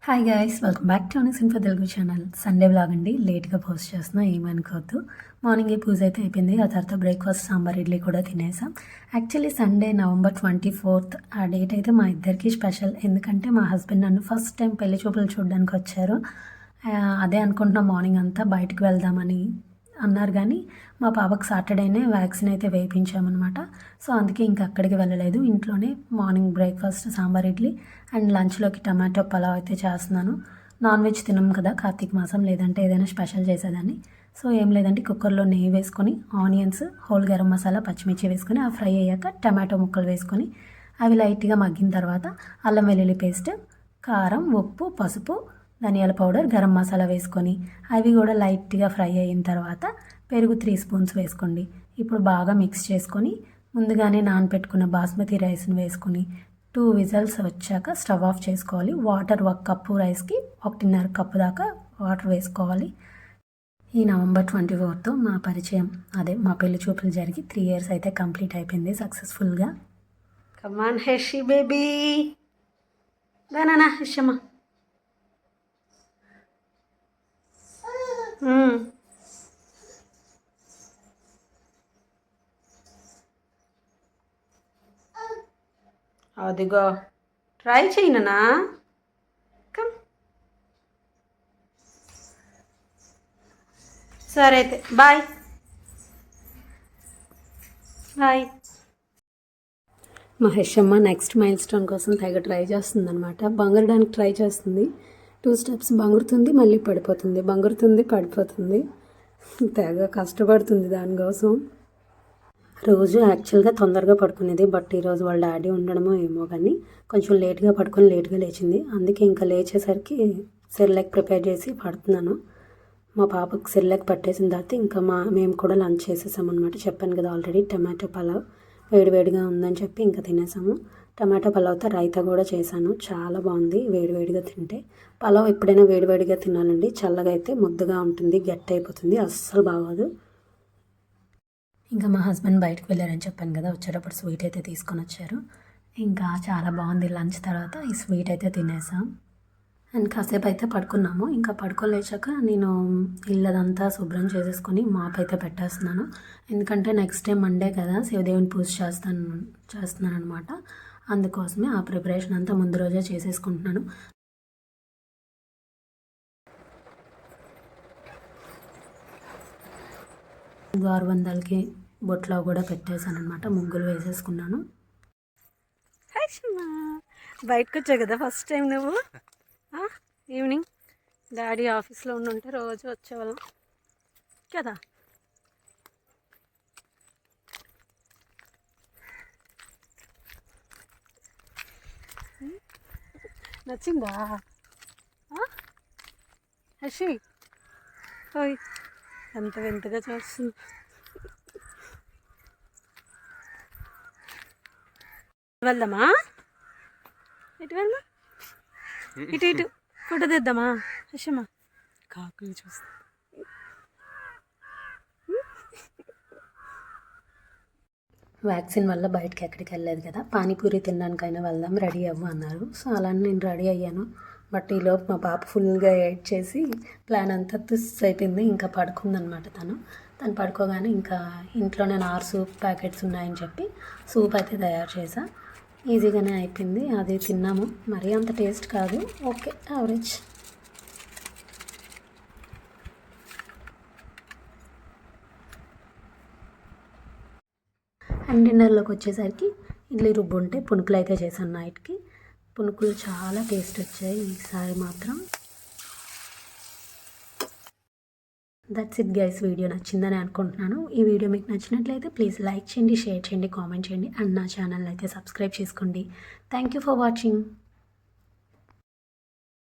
Hi guys, welcome back to అనిస్ info Telugu channel. Sunday vlog అండి. లేట్గా post చేస్తున్నా, ఏమనుకోవద్దు. మార్నింగ్ పూజ అయితే అయిపోయింది. ఆ తర్వాత బ్రేక్ఫాస్ట్ సాంబార్ ఇడ్లీ కూడా తినేసాం. యాక్చువల్లీ సండే November 24th ఆ డేట్ అయితే మా ఇద్దరికి స్పెషల్. ఎందుకంటే మా హస్బెండ్ నన్ను ఫస్ట్ టైం పెళ్లి చూపులు చూడడానికి వచ్చారు. అదే అనుకుంటున్నాం, మార్నింగ్ అంతా బయటకు వెళ్దామని అన్నారు. కానీ మా పాపకు సాటర్డేనే వ్యాక్సిన్ అయితే వేయించామన్నమాట. సో అందుకే ఇంకా అక్కడికి వెళ్ళలేదు. ఇంట్లోనే morning breakfast sambar idli and లంచ్లోకి టమాటో పలావ్ అయితే చేస్తున్నాను. నాన్ వెజ్ తినం కదా కార్తీక మాసం, లేదంటే ఏదైనా స్పెషల్ చేసేదాన్ని. సో ఏం లేదంటే కుక్కర్లో నెయ్యి వేసుకొని ఆనియన్స్, హోల్ గరం మసాలా, పచ్చిమిర్చి వేసుకొని ఆ ఫ్రై అయ్యాక టమాటో ముక్కలు వేసుకొని అవి లైట్గా మగ్గిన తర్వాత అల్లం వెల్లుల్లి పేస్ట్, కారం, ఉప్పు, పసుపు, ధనియాల పౌడర్, గరం మసాలా వేసుకొని అవి కూడా లైట్గా ఫ్రై అయిన తర్వాత పెరుగు 3 స్పూన్స్ వేసుకోండి. ఇప్పుడు బాగా మిక్స్ చేసుకొని ముందుగానే నానబెట్టుకున్న బాస్మతి రైస్ని వేసుకొని 2 విజల్స్ వచ్చాక స్టవ్ ఆఫ్ చేసుకోవాలి. వాటర్ 1 కప్పు రైస్కి 1.5 కప్పు దాకా వాటర్ వేసుకోవాలి. ఈ November 24th మా పరిచయం, అదే మా పెళ్లి చూపులు జరిగి 3 years అయితే కంప్లీట్ అయిపోయింది సక్సెస్ఫుల్గా. కమాన్ హెషి బేబీ, దానా హెషమ్మా. అదిగో ట్రై చేయనా. కమ్, సరే అయితే బాయ్ బాయ్. మహేషమ్మ నెక్స్ట్ మైల్ స్టోన్ కోసం తెగ ట్రై చేస్తుందనమాట. బంగరడానికి ట్రై చేస్తుంది. 2 steps బంగురుతుంది, మళ్ళీ పడిపోతుంది, బంగురుతుంది, పడిపోతుంది. తెగ కష్టపడుతుంది దానికోసం. రోజు యాక్చువల్గా తొందరగా పడుకునేది, బట్ ఈరోజు వాళ్ళ డాడీ ఉండడమో ఏమో కానీ కొంచెం లేట్గా పడుకొని లేట్గా లేచింది. అందుకే ఇంకా లేచేసరికి సెర్లాక్ ప్రిపేర్ చేసి పడుతున్నాను. మా పాపకు సెర్లాక్ పట్టేసిన తర్వాత ఇంకా మేము కూడా లంచ్ చేసేసామన్నమాట. చెప్పాను కదా ఆల్రెడీ, టమాటో పలావ్ వేడివేడిగా ఉందని చెప్పి ఇంకా తినేసాము. టమాటో పలావ్తో రైతా కూడా చేశాను, చాలా బాగుంది వేడివేడిగా తింటే. పలావ్ ఎప్పుడైనా వేడివేడిగా తినాలండి, చల్లగా అయితే ముద్దగా ఉంటుంది, గట్టి అయిపోతుంది, అస్సలు బాగోదు. ఇంకా మా హస్బెండ్ బయటకు వెళ్ళారని చెప్పాను కదా, వచ్చేటప్పుడు స్వీట్ అయితే తీసుకొని వచ్చారు. ఇంకా చాలా బాగుంది. లంచ్ తర్వాత ఈ స్వీట్ అయితే తినేసాం అండ్ కాసేపు అయితే పడుకున్నాము. ఇంకా పడుకోలేచాక నేను ఇల్లదంతా శుభ్రం చేసేసుకొని మాప్ అయితే పెట్టేస్తున్నాను. ఎందుకంటే నెక్స్ట్ డే మండే కదా, శివదేవుని పూజ చేస్తున్నాను అనమాట. అందుకోసమే ఆ ప్రిపరేషన్ అంతా ముందు రోజే చేసేసుకుంటున్నాను. ద్వారబంధాలకి బొట్లో కూడా పెట్టేశాను అనమాట, ముగ్గులు వేసేసుకున్నాను. బయటకు వచ్చావు కదా ఫస్ట్ టైం నువ్వు. ఈవినింగ్ డాడీ ఆఫీస్లో ఉండుంటే రోజు వచ్చేవాళ్ళం కదా. నచ్చిందా హర్షి? ఓయ్ ఎంత వింతగా చూస్తుంది. వెళ్దామా? ఇటు వెళ్దాం, ఇటు ఇటు ఫోటో తెద్దామా హర్షమ్మా? కాకులు చూస్తా. వ్యాక్సిన్ వల్ల బయటకి ఎక్కడికి వెళ్ళలేదు కదా, పానీపూరి తినడానికైనా వెళ్దాం, రెడీ అవ్వు అన్నారు. సో అలా నేను రెడీ అయ్యాను. బట్ ఈలోపు మా పాప ఫుల్గా ఎయిట్ చేసి ప్లాన్ అంతా తుస్ అయిపోయింది. ఇంకా పడుకుందనమాట. తను పడుకోగానే ఇంకా ఇంట్లోనే 4 సూప్ ప్యాకెట్స్ ఉన్నాయని చెప్పి సూప్ అయితే తయారు చేసా. ఈజీగానే అయిపోయింది, అది తిన్నాము. మరీ అంత టేస్ట్ కాదు, ఓకే యావరేజ్. అండ్ డిన్నర్లోకి వచ్చేసరికి ఇడ్లీ రుబ్బు ఉంటే పునుకులు అయితే చేశాను నైట్కి. పునుకులు చాలా టేస్ట్ వచ్చాయి ఈసారి మాత్రం. That's it guys. వీడియో నచ్చిందని అనుకుంటున్నాను. ఈ వీడియో మీకు నచ్చినట్లయితే ప్లీజ్ లైక్ చేయండి, షేర్ చేయండి, కామెంట్ చేయండి అండ్ నా ఛానల్ అయితే సబ్స్క్రైబ్ చేసుకోండి. Thank you for watching.